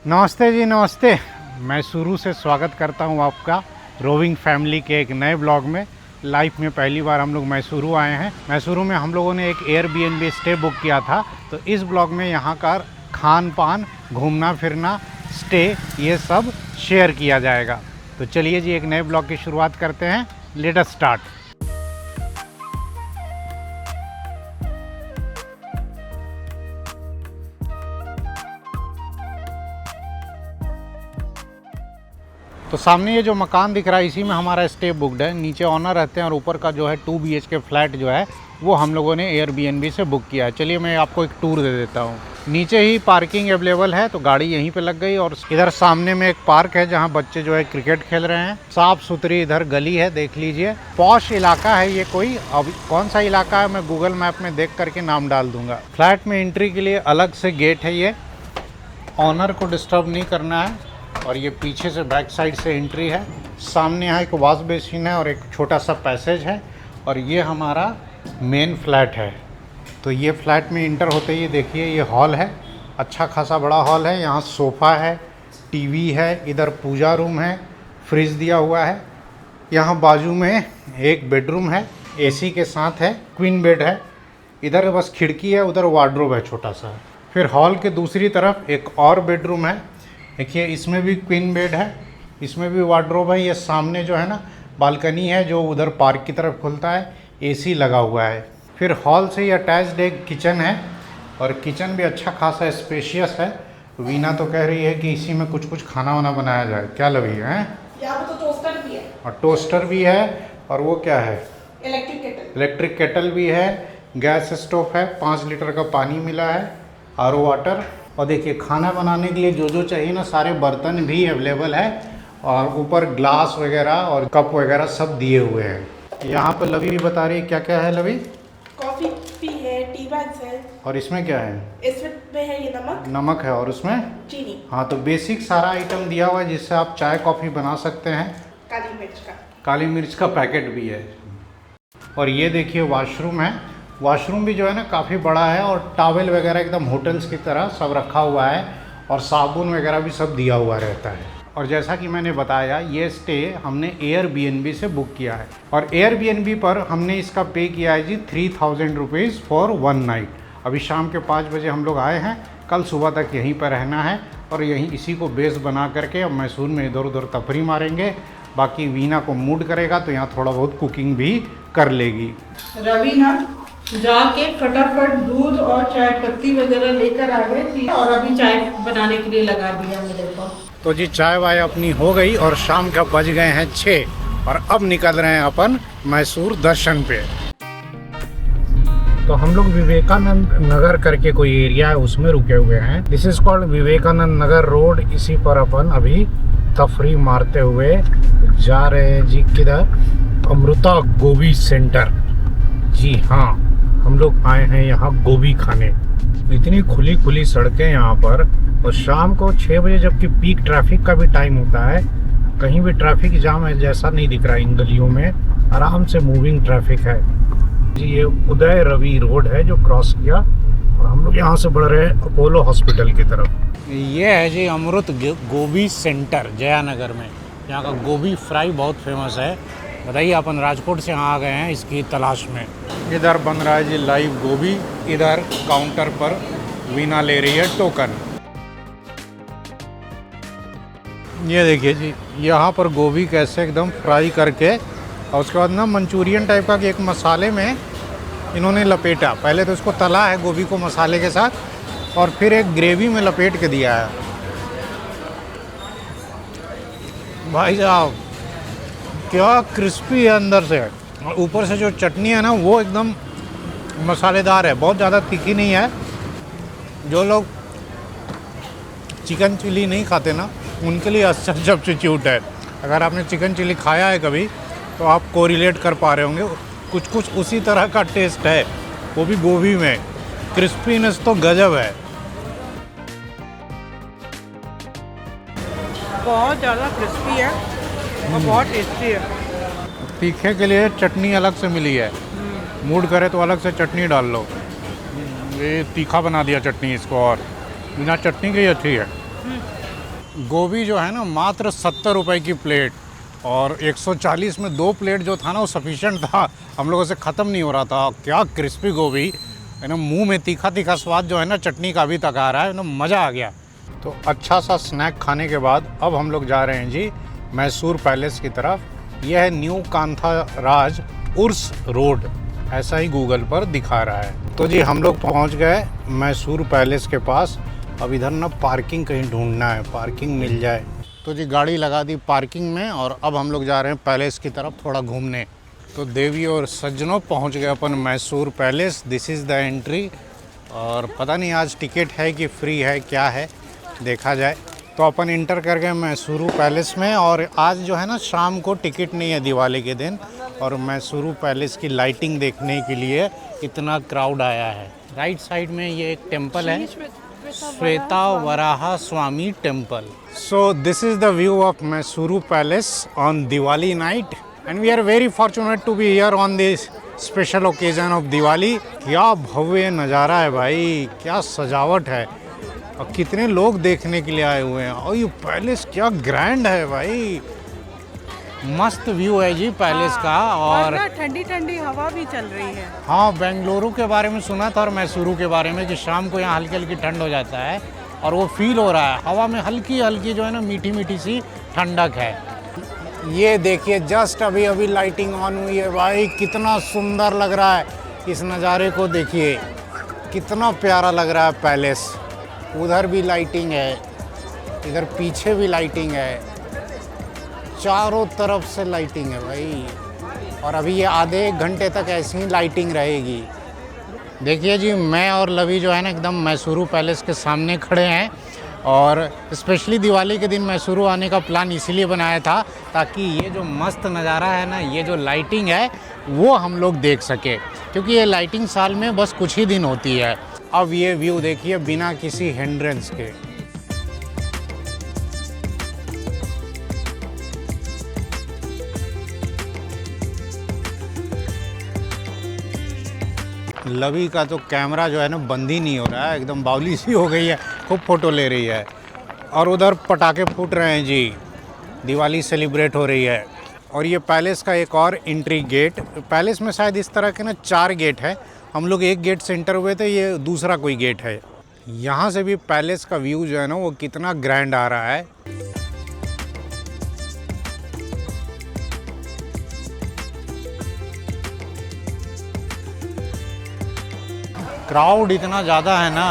नमस्ते जी, नमस्ते। मैं शुरू से स्वागत करता हूं आपका रोविंग फैमिली के एक नए ब्लॉग में। लाइफ में पहली बार हम लोग मैसूरू आए हैं। मैसूरू में हम लोगों ने एक एयरबीएनबी स्टे बुक किया था, तो इस ब्लॉग में यहाँ का खान पान, घूमना फिरना, स्टे, ये सब शेयर किया जाएगा। तो चलिए जी, एक नए ब्लॉग की शुरुआत करते हैं। Let us start. तो सामने ये जो मकान दिख रहा है, इसी में हमारा स्टे बुकड है। नीचे ऑनर रहते हैं और ऊपर का जो है 2 BHK फ्लैट जो है वो हम लोगों ने एयरबीएनबी से बुक किया है। चलिए मैं आपको एक टूर दे देता हूँ। नीचे ही पार्किंग अवेलेबल है, तो गाड़ी यहीं पे लग गई। और इधर सामने में एक पार्क है जहाँ बच्चे जो है क्रिकेट खेल रहे हैं। साफ सुथरी इधर गली है, देख लीजिए। पॉश इलाका है ये कोई। अब कौन सा इलाका है मैं गूगल मैप में देख करके नाम डाल दूंगा। फ्लैट में एंट्री के लिए अलग से गेट है। ये ऑनर को डिस्टर्ब नहीं करना है। और ये पीछे से बैक साइड से एंट्री है। सामने यहाँ एक वॉश बेसिन है और एक छोटा सा पैसेज है। और ये हमारा मेन फ्लैट है। तो ये फ्लैट में इंटर होते ही देखिए ये हॉल है। अच्छा खासा बड़ा हॉल है। यहाँ सोफ़ा है, टीवी है, इधर पूजा रूम है, फ्रिज दिया हुआ है। यहाँ बाजू में एक बेडरूम है, एसी के साथ है, क्वीन बेड है। इधर बस खिड़की है, उधर वार्डरोब है छोटा सा। फिर हॉल के दूसरी तरफ एक और बेडरूम है। देखिए इसमें भी क्वीन बेड है, इसमें भी वार्डरोब है। ये सामने जो है ना बालकनी है जो उधर पार्क की तरफ खुलता है, एसी लगा हुआ है। फिर हॉल से ही अटैच्ड एक किचन है और किचन भी अच्छा खासा स्पेशियस है। वीना तो कह रही है कि इसी में कुछ कुछ खाना वाना बनाया जाए। क्या लगी है? यहाँ पे तो टोस्टर भी है। और टोस्टर भी है। और वो क्या है? इलेक्ट्रिक केटल भी है। गैस स्टोव है, 5 लीटर का पानी मिला है, RO वाटर। और देखिए खाना बनाने के लिए जो जो चाहिए ना सारे बर्तन भी अवेलेबल है। और ऊपर ग्लास वगैरह और कप वगैरह सब दिए हुए हैं। यहाँ पर लवी भी बता रही है क्या क्या है। लवी कॉफी भी है, टी बैग्स है। और इसमें क्या है? इसमें है ये नमक है और उसमें चीनी। हाँ, तो बेसिक सारा आइटम दिया हुआ है जिससे आप चाय कॉफ़ी बना सकते हैं। काली मिर्च का पैकेट भी है। और ये देखिए वॉशरूम है। वॉशरूम भी जो है ना काफ़ी बड़ा है और टॉवेल वगैरह एकदम होटल्स की तरह सब रखा हुआ है। और साबुन वगैरह भी सब दिया हुआ रहता है। और जैसा कि मैंने बताया ये स्टे हमने एयरबीएनबी से बुक किया है। और एयरबीएनबी पर हमने इसका पे किया है जी 3000 रुपीज़ फॉर 1 नाइट। अभी शाम के 5 बजे हम लोग आए हैं। कल सुबह तक यहीं पर रहना है और यहीं इसी को बेस बना करके अब मैसूर में इधर उधर तफरी मारेंगे। बाकी वीना को मूड करेगा तो यहाँ थोड़ा बहुत कुकिंग भी कर लेगी। रवीना जाके फटाफट दूध और चाय पत्ती वगैरह लेकर आ गए थी और अभी चाय बनाने के लिए लगा दिया मेरे को। तो जी चाय वाय अपनी हो गई और शाम का बज गए हैं 6 और अब निकल रहे हैं अपन मैसूर दर्शन पे। तो हम लोग विवेकानंद नगर करके कोई एरिया है उसमें रुके हुए हैं। This is called Vivekananda Nagar road. इसी पर अपन अभी तफरी मारते हुए जा रहे हैं जी। किधर? अमृता गोभी सेंटर। जी हाँ, हम लोग आए हैं यहाँ गोभी खाने। इतनी खुली खुली सड़कें यहाँ पर। और शाम को 6 बजे जबकि पीक ट्रैफिक का भी टाइम होता है, कहीं भी ट्रैफिक जाम है जैसा नहीं दिख रहा। इन गलियों में आराम से मूविंग ट्रैफिक है जी। ये उदय रवि रोड है जो क्रॉस किया और हम लोग यहाँ से बढ़ रहे हैं अपोलो हॉस्पिटल की तरफ। ये है जी अमृत गोभी सेंटर जयानगर में। यहाँ का गोभी फ्राई बहुत फेमस है। बताइए, अपन राजकोट से यहाँ आ गए हैं इसकी तलाश में। इधर बन रहा है जी लाइव गोभी। इधर काउंटर पर वीना ले रही है टोकन। ये देखिए जी यहाँ पर गोभी कैसे एकदम फ्राई करके और उसके बाद ना मंचूरियन टाइप का एक मसाले में इन्होंने लपेटा। पहले तो इसको तला है गोभी को मसाले के साथ और फिर एक ग्रेवी में लपेट के दिया है। भाई साहब क्या क्रिस्पी है अंदर से। और ऊपर से जो चटनी है ना वो एकदम मसालेदार है, बहुत ज़्यादा तीखी नहीं है। जो लोग चिकन चिली नहीं खाते ना उनके लिए अच्छा सब्स्टिट्यूट है। अगर आपने चिकन चिली खाया है कभी तो आप कोरिलेट कर पा रहे होंगे। कुछ कुछ उसी तरह का टेस्ट है, वो भी गोभी में। क्रिस्पीनेस तो गजब है। बहुत ज़्यादा क्रिस्पी है और बहुत टेस्टी है। तीखे के लिए चटनी अलग से मिली है। मूड करे तो अलग से चटनी डाल लो। ये तीखा बना दिया चटनी इसको और बिना चटनी के ही अच्छी है। गोभी जो है ना मात्र 70 रुपए की प्लेट, और 140 में 2 प्लेट जो था ना वो सफिशिएंट था, हम लोगों से ख़त्म नहीं हो रहा था। क्या क्रिस्पी गोभी है ना, मुंह में तीखा तीखा स्वाद जो है ना चटनी का भी तक आ रहा है ना, मज़ा आ गया। तो अच्छा सा स्नैक खाने के बाद अब हम लोग जा रहे हैं जी मैसूर पैलेस की तरफ। यह है न्यू कांथा राज उर्स रोड, ऐसा ही गूगल पर दिखा रहा है। तो जी हम लोग पहुंच गए मैसूर पैलेस के पास। अब इधर ना पार्किंग कहीं ढूंढना है, पार्किंग मिल जाए। तो जी गाड़ी लगा दी पार्किंग में और अब हम लोग जा रहे हैं पैलेस की तरफ थोड़ा घूमने। तो देवी और सज्जनों पहुंच गए अपन Mysore palace. This is the entry. और पता नहीं आज टिकट है कि फ्री है, क्या है देखा जाए। तो अपन इंटर कर गए मैसूरू पैलेस में। और आज जो है ना शाम को टिकट नहीं है दिवाली के दिन, और मैसूरू पैलेस की लाइटिंग देखने के लिए इतना क्राउड आया है। राइट साइड में ये एक टेम्पल है, Shweta Varaha Swamy temple. So this is the view of Mysuru palace on Diwali night, and we are very fortunate to be here on this special occasion of Diwali. क्या भव्य नज़ारा है भाई, क्या सजावट है, और कितने लोग देखने के लिए आए हुए हैं। और ये पैलेस क्या ग्रैंड है भाई, मस्त व्यू है जी पैलेस का। और ठंडी ठंडी हवा भी चल रही है। हाँ, बेंगलुरु के बारे में सुना था और मैसूरू के बारे में कि शाम को यहाँ हल्की हल्की ठंड हो जाता है, और वो फील हो रहा है। हवा में हल्की हल्की जो है ना मीठी मीठी सी ठंडक है। ये देखिए जस्ट अभी अभी लाइटिंग ऑन हुई है भाई, कितना सुंदर लग रहा है। इस नज़ारे को देखिए, कितना प्यारा लग रहा है पैलेस। उधर भी लाइटिंग है, इधर पीछे भी लाइटिंग है, चारों तरफ से लाइटिंग है भाई। और अभी ये आधे एक घंटे तक ऐसी ही लाइटिंग रहेगी। देखिए जी, मैं और लवी जो है ना एकदम मैसूरू पैलेस के सामने खड़े हैं, और स्पेशली दिवाली के दिन मैसूरू आने का प्लान इसीलिए बनाया था ताकि ये जो मस्त नज़ारा है ना, ये जो लाइटिंग है वो हम लोग देख सके, क्योंकि ये लाइटिंग साल में बस कुछ ही दिन होती है। अब ये व्यू देखिए बिना किसी हिंड्रेंस के। लवी का तो कैमरा जो है ना बंद ही नहीं हो रहा है, एकदम बावली सी हो गई है, खूब फोटो ले रही है। और उधर पटाखे फूट रहे हैं जी, दिवाली सेलिब्रेट हो रही है। और ये पैलेस का एक और एंट्री गेट, पैलेस में शायद इस तरह के ना 4 गेट है, हम लोग एक गेट से एंटर हुए थे, ये दूसरा कोई गेट है। यहाँ से भी पैलेस का व्यू जो है ना वो कितना ग्रैंड आ रहा है। क्राउड इतना ज़्यादा है ना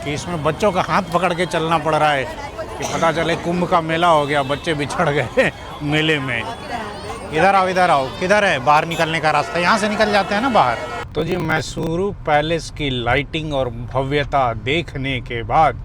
कि इसमें बच्चों का हाथ पकड़ के चलना पड़ रहा है कि पता चले कुंभ का मेला हो गया, बच्चे बिछड़ गए मेले में। इधर आओ, इधर आओ, किधर है बाहर निकलने का रास्ता? यहाँ से निकल जाते हैं ना बाहर। तो जी मैसूरू पैलेस की लाइटिंग और भव्यता देखने के बाद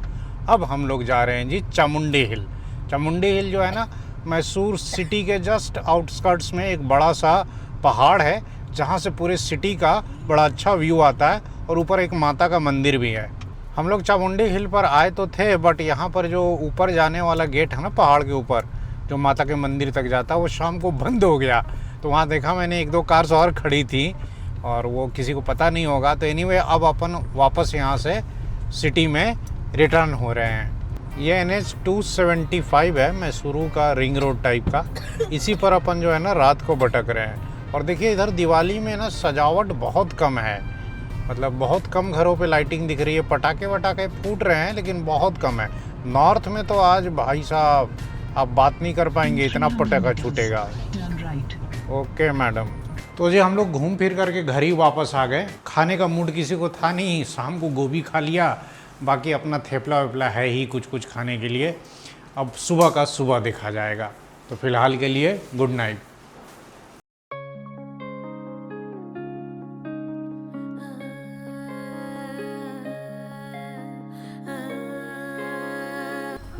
अब हम लोग जा रहे हैं जी चामुंडी हिल। चामुंडी हिल जो है ना मैसूर सिटी के जस्ट आउटस्कर्ट्स में एक बड़ा सा पहाड़ है, जहाँ से पूरे सिटी का बड़ा अच्छा व्यू आता है, और ऊपर एक माता का मंदिर भी है। हम लोग चामुंडी हिल पर आए तो थे, बट यहाँ पर जो ऊपर जाने वाला गेट है ना पहाड़ के ऊपर जो माता के मंदिर तक जाता है, वो शाम को बंद हो गया। तो वहाँ देखा मैंने 1-2 कार्स और खड़ी थी, और वो किसी को पता नहीं होगा। तो एनीवे अब अपन वापस यहाँ से सिटी में रिटर्न हो रहे हैं। ये NH 275 है, मैसूरू का रिंग रोड टाइप का, इसी पर अपन जो है ना रात को भटक रहे हैं। और देखिए इधर दिवाली में ना सजावट बहुत कम है, मतलब बहुत कम घरों पे लाइटिंग दिख रही है, पटाखे वटाखे फूट रहे हैं लेकिन बहुत कम है। नॉर्थ में तो आज भाई साहब आप बात नहीं कर पाएंगे, इतना पटाखा छूटेगा। Okay madam. तो जी हम लोग घूम फिर करके घर ही वापस आ गए। खाने का मूड किसी को था नहीं, शाम को गोभी खा लिया, बाकी अपना थेपला वेपला है ही कुछ कुछ खाने के लिए। अब सुबह का सुबह देखा जाएगा। तो फिलहाल के लिए good night.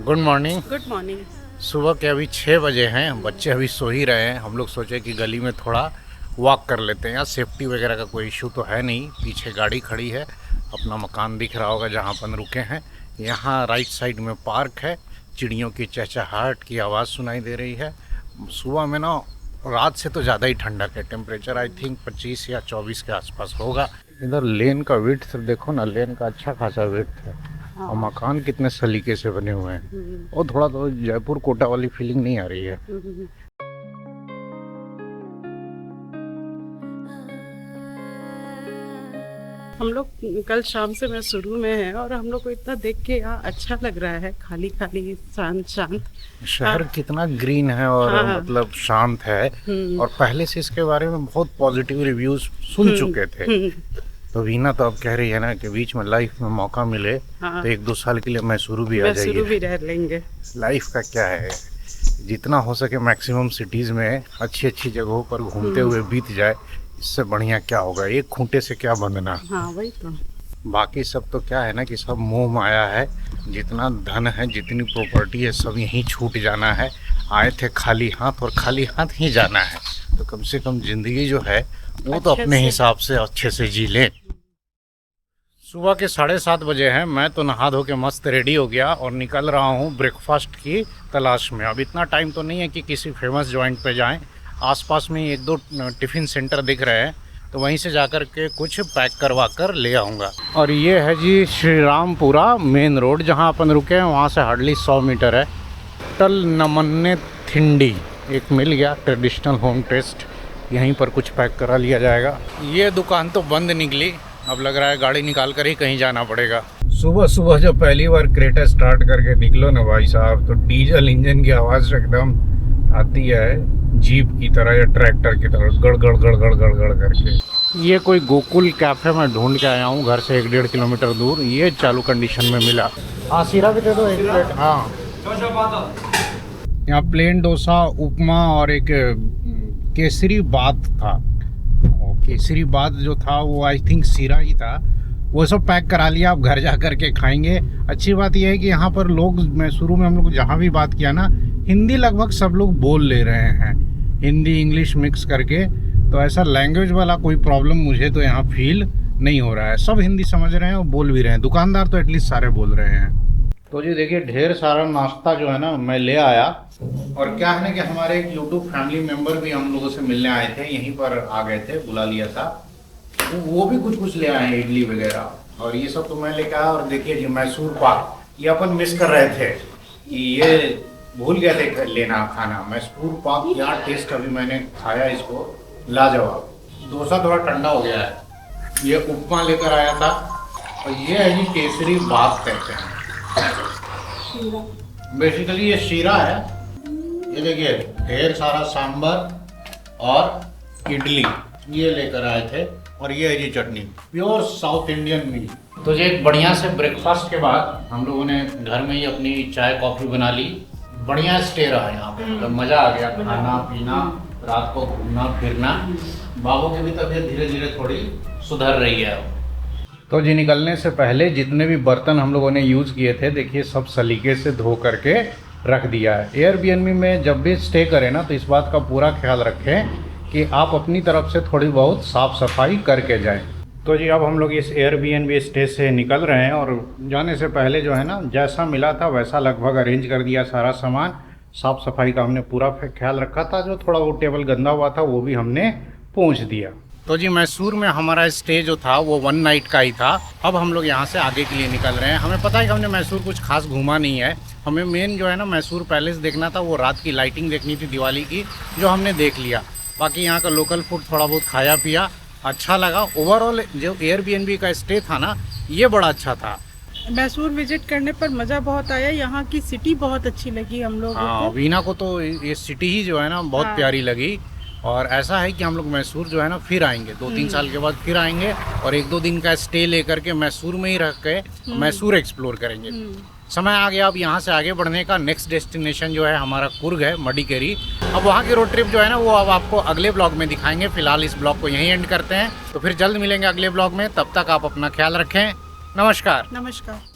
Good morning. Good morning. सुबह के अभी 6 बजे हैं, बच्चे अभी सो ही रहे हैं। हम लोग सोचे कि गली में थोड़ा वॉक कर लेते हैं। यहाँ सेफ्टी वगैरह का कोई इशू तो है नहीं, पीछे गाड़ी खड़ी है, अपना मकान दिख रहा होगा जहाँ अपन रुके हैं। यहाँ राइट साइड में पार्क है, चिड़ियों की चहचहाहट की आवाज़ सुनाई दे रही है। सुबह में ना रात से तो ज़्यादा ही ठंडक है, टेम्परेचर आई थिंक 25 या 24 के आसपास होगा। इधर लेन का विड्थ देखो ना, लेन का अच्छा खासा विड्थ है। और मकान कितने सलीके से बने हुए हैं, और थोड़ा तो जयपुर कोटा वाली फीलिंग नहीं आ रही है। हम लोग कल शाम से मैसूरू में हैं और हम लोग को इतना देख के यहाँ अच्छा लग रहा है, खाली खाली शांत शांत शहर कितना ग्रीन है और मतलब शांत है, और पहले से इसके बारे में बहुत पॉजिटिव रिव्यूज सुन चुके थे। तो वीना तो अब कह रही है ना कि बीच में लाइफ में मौका मिले तो 1-2 साल के लिए मैसूरू भी आ जाइए। भी रह लेंगे। लाइफ का क्या है, जितना हो सके मैक्सिमम सिटीज में अच्छी अच्छी जगहों पर घूमते हुए बीत जाए, इससे बढ़िया क्या होगा। एक खूंटे से क्या बंधना। हाँ वही तो। बाकी सब तो क्या है ना कि सब मोह माया है, जितना धन है जितनी प्रॉपर्टी है सब यहीं छूट जाना है। आए थे खाली हाथ और खाली हाथ ही जाना है, तो कम से कम जिंदगी जो है वो तो अपने हिसाब से अच्छे से जी लें। सुबह के 7:30 बजे हैं, मैं तो नहा धो के मस्त रेडी हो गया और निकल रहा हूँ ब्रेकफास्ट की तलाश में। अब इतना टाइम तो नहीं है कि किसी फेमस जॉइंट पे जाएं, आसपास में 1-2 टिफ़िन सेंटर दिख रहे हैं, तो वहीं से जाकर के कुछ पैक करवा कर ले आऊँगा। और ये है जी श्री रामपुरा मेन रोड, जहाँ अपन रुके हैं वहाँ से हार्डली 100 मीटर है। टल नमन्ने थिंडी एक मिल गया, ट्रेडिशनल होम टेस्ट, यहीं पर कुछ पैक करा लिया जाएगा। ये दुकान तो बंद निकली, अब लग रहा है गाड़ी निकाल कर ही कहीं जाना पड़ेगा। सुबह सुबह जब पहली बार क्रेटा स्टार्ट करके निकलो ना भाई साहब, तो डीजल इंजन की आवाज़ एकदम आती है जीप की तरह या ट्रैक्टर की तरह, गड़ गड़ गड़ गड़ गड़ गड़ करके। ये कोई गोकुल कैफे में ढूंढ के आया हूँ, घर से 1-1.5 किलोमीटर दूर। ये चालू कंडीशन में मिला। हाँ सीरा भी दे दो 1 प्लेट। हाँ यहाँ प्लेन डोसा, उपमा और एक केसरी बात था। केसरी बात जो था वो आई थिंक सीरा ही था। वो सब पैक करा लिया, अब घर जा कर के खाएंगे। अच्छी बात यह है कि यहाँ पर लोग, मैसूरू में हम लोग जहाँ भी बात किया ना, हिंदी लगभग सब लोग बोल ले रहे हैं, हिंदी इंग्लिश मिक्स करके। तो ऐसा लैंग्वेज वाला कोई प्रॉब्लम मुझे तो यहाँ फील नहीं हो रहा है। सब हिंदी समझ रहे हैं और बोल भी रहे हैं, दुकानदार तो एटलीस्ट सारे बोल रहे हैं। तो जी देखिए ढेर सारा नाश्ता जो है ना मैं ले आया, और क्या है ना कि हमारे एक यूट्यूब फैमिली मेम्बर भी हम लोगों से मिलने आए थे, यहीं पर आ गए थे, बुला लिया था। वो भी कुछ ले आए हैं, इडली वगैरह, और ये सब तो मैं लेकर आया। और देखिए जी मैसूर पाक, ये अपन मिस कर रहे थे, ये भूल गए थे लेना खाना। मैसूर पाक क्या टेस्ट, अभी मैंने खाया इसको, लाजवाब। डोसा थोड़ा ठंडा हो गया है। ये उपमा लेकर आया था, और ये है जी केसरी बात कहते हैं, बेसिकली ये शीरा है। ये देखिए ढेर सारा सांबर और इडली ये लेकर आए थे, और ये है जी चटनी, प्योर साउथ इंडियन मील। तो ये एक बढ़िया से ब्रेकफास्ट के बाद हम लोगों ने घर में ही अपनी चाय कॉफ़ी बना ली। बढ़िया स्टे रहा यहाँ पे, मतलब मज़ा आ गया, खाना पीना, रात को घूमना फिरना। बाबू की भी तबीयत धीरे धीरे थोड़ी सुधर रही है। तो जी निकलने से पहले जितने भी बर्तन हम लोगों ने यूज़ किए थे, देखिए सब सलीके से धो करके रख दिया है। एयरबीएनबी में जब भी स्टे करें ना, तो इस बात का पूरा ख्याल रखें कि आप अपनी तरफ से थोड़ी बहुत साफ़ सफाई करके जाएं। तो जी अब हम लोग इस एयरबीएनबी स्टे से निकल रहे हैं, और जाने से पहले जो है ना, जैसा मिला था वैसा लगभग अरेंज कर दिया सारा सामान। साफ़ सफाई का हमने पूरा ख्याल रखा था, जो थोड़ा वो टेबल गंदा हुआ था वो भी हमने पोंछ दिया। तो जी मैसूर में हमारा स्टे जो था वो 1 नाइट का ही था। अब हम लोग यहाँ से आगे के लिए निकल रहे हैं। हमें पता है कि हमने मैसूर कुछ खास घूमा नहीं है। हमें मेन जो है ना मैसूर पैलेस देखना था, वो रात की लाइटिंग देखनी थी दिवाली की, जो हमने देख लिया। बाकी यहाँ का लोकल फूड थोड़ा बहुत खाया पिया, अच्छा लगा। ओवरऑल जो एयरबीएनबी का स्टे था ना, ये बड़ा अच्छा था। मैसूर विजिट करने पर मज़ा बहुत आया। यहाँ की सिटी बहुत अच्छी लगी हम लोगों को। वीना को तो ये सिटी ही जो है ना बहुत प्यारी लगी। और ऐसा है कि हम लोग मैसूर जो है ना फिर आएंगे, 2-3 साल के बाद फिर आएंगे, और 1-2 दिन का स्टे लेकर के मैसूर में ही रह के मैसूर एक्सप्लोर करेंगे। समय आ गया अब यहाँ से आगे बढ़ने का। नेक्स्ट डेस्टिनेशन जो है हमारा कुर्ग है, मडिकेरी। अब वहाँ की रोड ट्रिप जो है ना वो अब आपको अगले ब्लॉग में दिखाएंगे। फिलहाल इस ब्लॉग को यहीं एंड करते हैं, तो फिर जल्द मिलेंगे अगले ब्लॉग में। तब तक आप अपना ख्याल रखें। नमस्कार। नमस्कार।